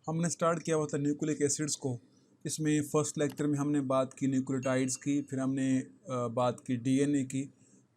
हमने स्टार्ट किया हुआ था न्यूक्लिक एसिड्स को। इसमें फ़र्स्ट लेक्चर में हमने बात की न्यूक्लियोटाइड्स की, फिर हमने बात की डीएनए की।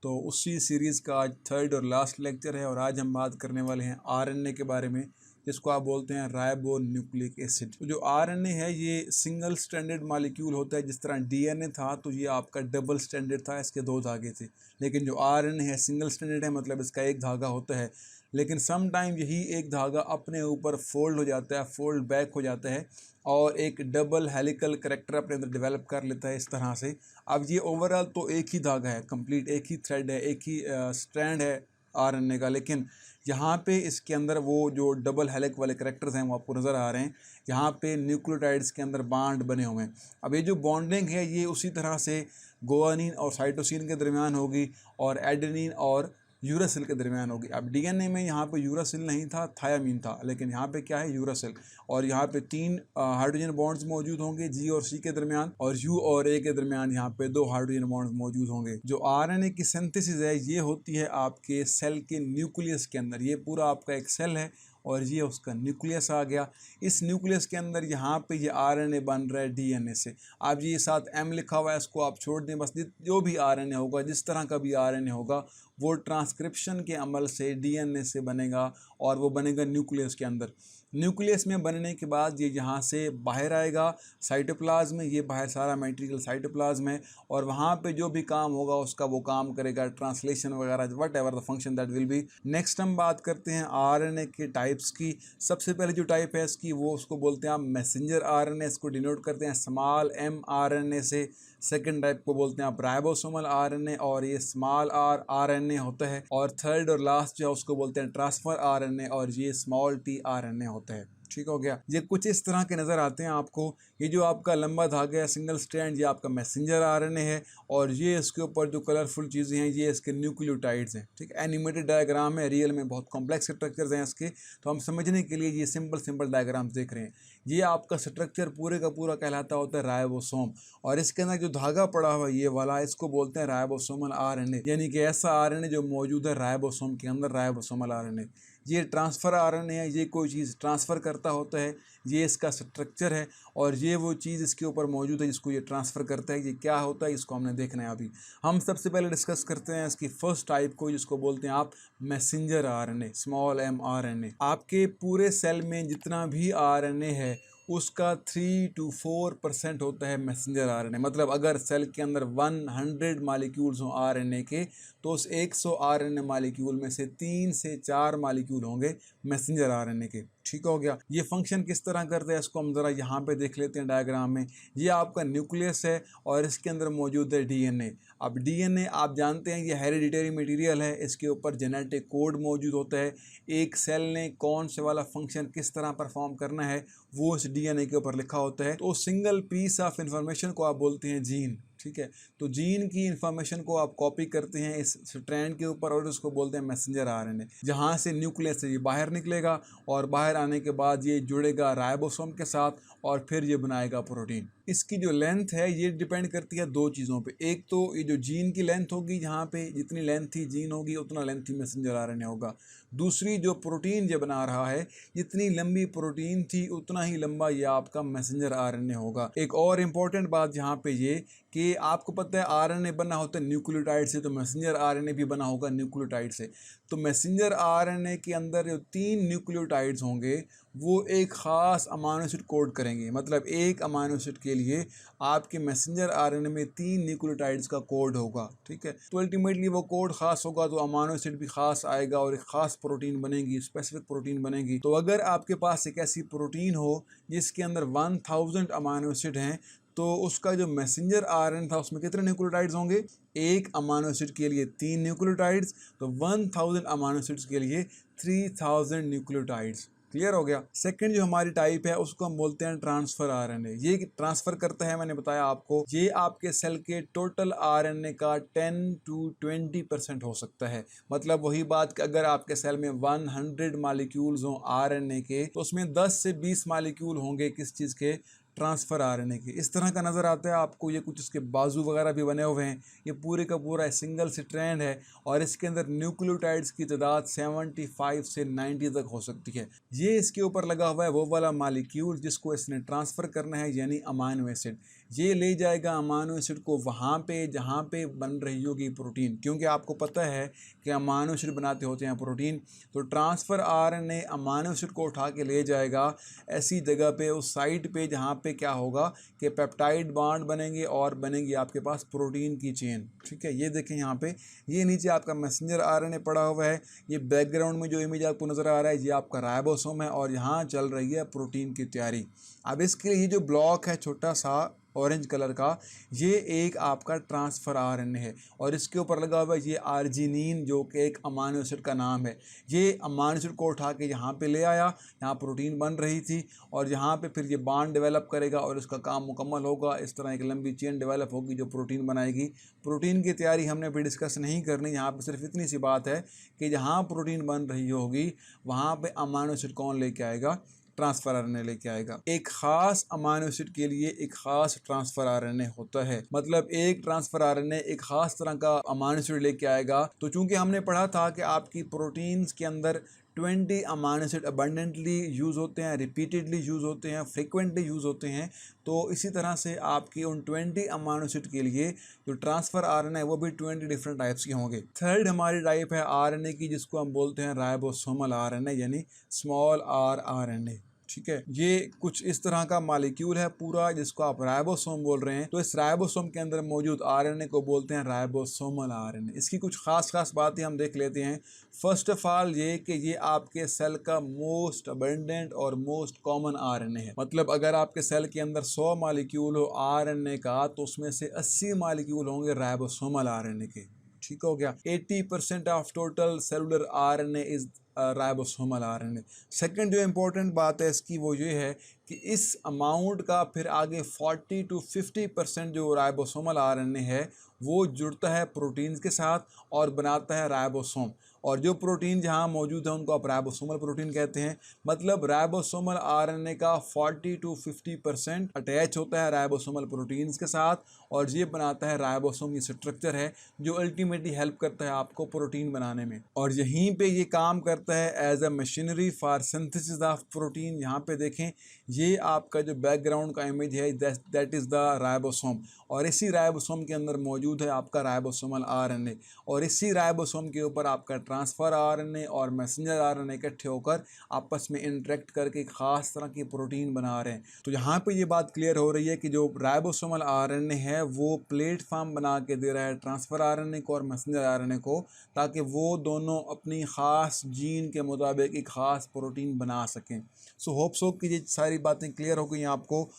तो उसी सीरीज़ का आज थर्ड और लास्ट लेक्चर है और आज हम बात करने वाले हैं आरएनए के बारे में, जिसको आप बोलते हैं राइबो न्यूक्लिक एसिड। तो जो आरएनए है ये सिंगल स्ट्रैंडेड मॉलिक्यूल होता है। जिस तरह डीएनए था तो ये आपका डबल स्ट्रैंडेड था, इसके 2 धागे थे। लेकिन जो आरएनए है सिंगल स्ट्रैंडेड है, मतलब इसका एक धागा होता है। लेकिन सम टाइम यही एक धागा अपने ऊपर फोल्ड हो जाता है, फोल्ड बैक हो जाता है और एक डबल हेलिकल करैक्टर अपने अंदर डेवलप कर लेता है इस तरह से। अब ये ओवरऑल तो एक ही धागा है, कंप्लीट एक ही थ्रेड है, एक ही स्ट्रैंड है आरएनए का। लेकिन यहाँ पे इसके अंदर वो जो डबल हेलिक वाले करैक्टर्स हैं वो आपको नज़र आ रहे हैं। यहाँ पे न्यूक्लियोटाइड्स के अंदर बॉन्ड बने हुए हैं। अब ये जो बॉन्डिंग है ये उसी तरह से गुआनिन और साइटोसिन के दरमियान होगी और एडेनिन और यूरासिल के दरमियान होगी। अब डीएनए में यहाँ पे यूरासिल नहीं था, थायामीन था, लेकिन यहाँ पे क्या है, यूरासिल। और यहाँ पे 3 हाइड्रोजन बॉन्ड्स मौजूद होंगे जी और सी के दरमियान, और यू और ए के दरमियान यहाँ पे 2 हाइड्रोजन बॉन्ड्स मौजूद होंगे। जो आरएनए की सिंथेसिस है ये होती है आपके सेल के न्यूक्लियस के अंदर। ये पूरा आपका एक सेल है और ये उसका न्यूक्लियस आ गया। इस न्यूक्लियस के अंदर यहाँ पे ये आरएनए बन रहा है डीएनए से। अब ये साथ एम लिखा हुआ है, इसको आप छोड़ दें बस। जो भी आरएनए होगा, जिस तरह का भी आरएनए होगा, वो ट्रांसक्रिप्शन के अमल से डीएनए से बनेगा और वो बनेगा न्यूक्लियस के अंदर। न्यूक्लियस में बनने के बाद ये यहाँ से बाहर आएगा साइटोप्लाज्म में। ये बाहर सारा मटेरियल साइटोप्लाज्म है और वहाँ पे जो भी काम होगा उसका वो काम करेगा, ट्रांसलेशन वगैरह, what ever the function that will be. Next हम बात करते हैं आरएनए के टाइप्स की। सबसे पहले जो टाइप है इसकी वो उसको बोलते हैं आप मैसेंजर आरएनए, इसको डिनोट करते हैं स्मॉल एम आरएनए से। सेकेंड टाइप को बोलते हैं आप राइबोसोमल आरएनए और ये स्मॉल आर आरएनए होता है। और थर्ड और लास्ट जो है उसको बोलते हैं ट्रांसफर आरएनए और ये स्मॉल टी आरएनए होता है। ठीक हो गया। ये कुछ इस तरह के नज़र आते हैं आपको। ये जो आपका लंबा धागा है सिंगल स्ट्रैंड, ये आपका मैसेंजर आरएनए है और ये इसके ऊपर जो कलरफुल चीज़ें हैं ये इसके न्यूक्लियोटाइड्स हैं। ठीक है, एनिमेटेड डायग्राम है, रियल में बहुत कॉम्प्लेक्स स्ट्रक्चर्स हैं इसके, तो हम समझने के लिए ये सिंपल डायग्राम्स देख रहे हैं। ये आपका स्ट्रक्चर पूरे का पूरा कहलाता होता है राइबोसोम और इसके अंदर जो धागा पड़ा हुआ ये वाला, इसको बोलते हैं राइबोसोमल आरएनए, यानी कि ऐसा आरएनए जो मौजूद है राइबोसोम के अंदर, राइबोसोमल आरएनए। ये ट्रांसफ़र आरएनए है, ये कोई चीज़ ट्रांसफ़र करता होता है, ये इसका स्ट्रक्चर है और ये वो चीज़ इसके ऊपर मौजूद है जिसको ये ट्रांसफ़र करता है। ये क्या होता है इसको हमने देखना है अभी। हम सबसे पहले डिस्कस करते हैं इसकी फर्स्ट टाइप को, जिसको बोलते हैं आप messenger RNA, small m RNA. आपके पूरे सेल में जितना भी आरएनए है उसका 3 to 4% होता है मैसेंजर आरएनए। मतलब अगर सेल के अंदर 100 मालिक्यूल्स हों आरएनए के, तो उस 100 आरएनए मालिक्यूल में से 3 से 4 मालिक्यूल होंगे मैसेंजर आरएनए के। ठीक हो गया। ये फंक्शन किस तरह करते हैं इसको हम ज़रा यहाँ पे देख लेते हैं डायग्राम में। ये आपका न्यूक्लियस है और इसके अंदर मौजूद है डीएनए। अब डीएनए आप जानते हैं ये हेरिडिटरी मटेरियल है, इसके ऊपर जेनेटिक कोड मौजूद होता है। एक सेल ने कौन से वाला फंक्शन किस तरह परफॉर्म करना है वो इस डीएनए के ऊपर लिखा होता है। तो सिंगल पीस ऑफ इंफॉर्मेशन को आप बोलते हैं जीन। ठीक है, तो जीन की इंफॉर्मेशन को आप कॉपी करते हैं इस स्ट्रैंड के ऊपर और उसको बोलते हैं मैसेंजर आरएनए। जहाँ से न्यूक्लियस से ये बाहर निकलेगा और बाहर आने के बाद ये जुड़ेगा राइबोसोम के साथ और फिर ये बनाएगा प्रोटीन। इसकी जो लेंथ है ये डिपेंड करती है 2 चीज़ों पे। एक तो ये जो जीन की लेंथ होगी, यहाँ पे जितनी लेंथी जीन होगी उतना लेंथी मैसेंजर आरएनए होगा। दूसरी जो प्रोटीन ये बना रहा है, जितनी लंबी प्रोटीन थी उतना ही लंबा ये आपका मैसेंजर आरएनए होगा। एक और इम्पॉर्टेंट बात यहाँ पे ये कि आपको पता है आरएनए बना होता है न्यूक्लियोटाइड से, तो मैसेंजर आरएनए भी बना होगा न्यूक्लियोटाइड से। तो मैसेंजर आरएनए के अंदर जो 3 न्यूक्लियोटाइड्स होंगे वो एक ख़ास अमाइनो एसिड कोड करेंगे। मतलब एक अमाइनो एसिड के लिए आपके मैसेंजर आरएनए में 3 न्यूक्लियोटाइड्स का कोड होगा। ठीक है, तो अल्टीमेटली वो कोड ख़ास होगा तो अमाइनो एसिड भी ख़ास आएगा और एक ख़ास प्रोटीन बनेगी, स्पेसिफिक प्रोटीन बनेगी। तो अगर आपके पास एक ऐसी प्रोटीन हो जिसके अंदर 1000 अमाइनो एसिड हैं, तो उसका जो मैसेंजर आरएनए था उसमें कितने न्यूक्लियोटाइड्स होंगे? एक अमाइनो एसिड के लिए 3 न्यूक्लियोटाइड्स, तो 1000 अमाइनो एसिड्स के लिए 3000 न्यूक्लियोटाइड्स। क्लियर हो गया। सेकंड जो हमारी टाइप है उसको हम बोलते हैं ट्रांसफर आरएनए। ये ट्रांसफर करता है, मैंने बताया आपको, ये आपके सेल के टोटल आरएनए का 10 to 20% हो सकता है। मतलब वही बात कि अगर आपके सेल में 100 मालिक्यूल्स हों आरएनए के, तो उसमें 10 से 20 मालिक्यूल होंगे किस चीज़ के? ट्रांसफ़र आरएनए के। इस तरह का नज़र आता है आपको, ये कुछ इसके बाजू वगैरह भी बने हुए हैं। ये पूरे का पूरा सिंगल स्ट्रैंड है और इसके अंदर न्यूक्लियोटाइड्स की तादाद 75 से 90 तक हो सकती है। ये इसके ऊपर लगा हुआ है वो वाला मालिक्यूल जिसको इसने ट्रांसफ़र करना है, यानी अमाइनो एसिड। ये ले जाएगा अमाइनो एसिड को वहाँ पे जहाँ पे बन रही होगी प्रोटीन, क्योंकि आपको पता है कि अमाइनो एसिड बनाते होते हैं प्रोटीन। तो ट्रांसफ़र आरएनए अमाइनो एसिड को उठा के ले जाएगा ऐसी जगह पे, उस साइट पे जहाँ पे क्या होगा कि पेप्टाइड बॉन्ड बनेंगे और बनेंगी आपके पास प्रोटीन की चेन। ठीक है, ये देखें यहाँ पे, ये नीचे आपका मैसेंजर आरएनए पड़ा हुआ है। ये बैकग्राउंड में जो इमेज आपको नज़र आ रहा है ये आपका राइबोसोम है और यहाँ चल रही है प्रोटीन की तैयारी। अब इसके लिए ये जो ब्लॉक है छोटा सा ऑरेंज कलर का, ये एक आपका ट्रांसफ़र आरएनए है और इसके ऊपर लगा हुआ है ये आर्जिनिन, जो कि एक अमाइनो एसिड का नाम है। ये अमाइनो एसिड को उठा के यहाँ पे ले आया, यहाँ प्रोटीन बन रही थी और यहाँ पे फिर ये बॉन्ड डेवलप करेगा और इसका काम मुकम्मल होगा। इस तरह एक लंबी चेन डेवलप होगी जो प्रोटीन बनाएगी। प्रोटीन की तैयारी हमने अभी डिस्कस नहीं करनी, यहाँ पर सिर्फ इतनी सी बात है कि जहाँ प्रोटीन बन रही होगी वहाँ पर अमाइनो एसिड कौन लेके आएगा? ट्रांसफ़र आरएनए लेके आएगा। एक ख़ास अमाइनो एसिड के लिए एक ख़ास ट्रांसफ़र आरएनए होता है, मतलब एक ट्रांसफ़र आरएनए एक ख़ास तरह का अमाइनो एसिड लेके आएगा। तो चूंकि हमने पढ़ा था कि आपकी प्रोटीन्स के अंदर 20 अमाइनो एसिड अबंडेंटली यूज़ होते हैं, रिपीटेडली यूज़ होते हैं, फ्रिक्वेंटली यूज़ होते हैं। तो इसी तरह से आपकी उन 20 अमाइनो एसिड के लिए जो ट्रांसफ़र आरएनए है वो भी 20 डिफरेंट टाइप्स के होंगे। थर्ड हमारी टाइप है आरएनए की, जिसको हम बोलते हैं राइबोसोमल आरएनए, यानी स्मॉल आर आरएनए। ठीक है, ये कुछ इस तरह का मालिक्यूल है पूरा जिसको आप राइबोसोम बोल रहे हैं। तो इस राइबोसोम के अंदर मौजूद आरएनए को बोलते हैं राइबोसोमल आरएनए। इसकी कुछ खास बातें हम देख लेते हैं। फर्स्ट ऑफ ऑल ये कि ये आपके सेल का मोस्ट अबंडेंट और मोस्ट कॉमन आरएनए है। मतलब अगर आपके सेल के अंदर 100 मालिक्यूल हो आरएनए का, तो उसमें से 80 मालिक्यूल होंगे राइबोसोमल आरएनए के। ठीक हो गया, 80% of total cellular RNA is ribosomal RNA. Second जो इम्पोर्टेंट बात है इसकी वो ये है कि इस अमाउंट का फिर आगे 40 to 50% जो राइबोसोमल आरएनए है वो जुड़ता है प्रोटीन्स के साथ और बनाता है राइबोसोम। और जो प्रोटीन जहाँ मौजूद है उनको आप राइबोसोमल प्रोटीन कहते हैं। मतलब राइबोसोमल आरएनए का 40 to 50% अटैच होता है राइबोसोमल प्रोटीन्स के साथ और ये बनाता है राइबोसोम। ये स्ट्रक्चर है जो अल्टीमेटली हेल्प करता है आपको प्रोटीन बनाने में और यहीं पे ये काम करता है as a machinery for synthesis of protein. यहाँ पे देखें, ये आपका जो बैकग्राउंड का इमेज है दैट इज़ द राइबोसोम और इसी राइबोसोम के अंदर मौजूद है आपका राइबोसोमल आरएनए और इसी राइबोसोम के ऊपर आपका ट्रांसफ़र आरएनए और मैसेंजर आरएनए इकट्ठे होकर आपस में इंटरेक्ट करके एक ख़ास तरह की प्रोटीन बना रहे हैं। तो यहाँ पे ये बात क्लियर हो रही है कि जो राइबोसोमल आरएनए है वो प्लेटफॉर्म बना के दे रहा है ट्रांसफ़र आरएनए को और मैसेंजर आरएनए को, ताकि वो दोनों अपनी ख़ास जीन के मुताबिक एक ख़ास प्रोटीन बना सकें। सो होप सो कि ये सारी बातें क्लियर हो गई आपको।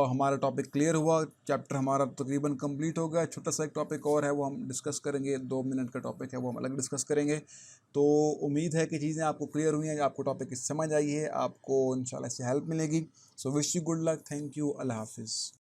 हमारा टॉपिक क्लियर हुआ, चैप्टर हमारा तकरीबन कंप्लीट हो गया। छोटा सा एक टॉपिक और है वो हम डिस्कस करेंगे, 2 मिनट का टॉपिक है वो हम अलग डिस्कस करेंगे। तो उम्मीद है कि चीज़ें आपको क्लियर हुई हैं, आपको टॉपिक समझ आई है, आपको इंशाल्लाह इससे हेल्प मिलेगी। So wish you good luck, thank you, अल्लाह हाफिज़।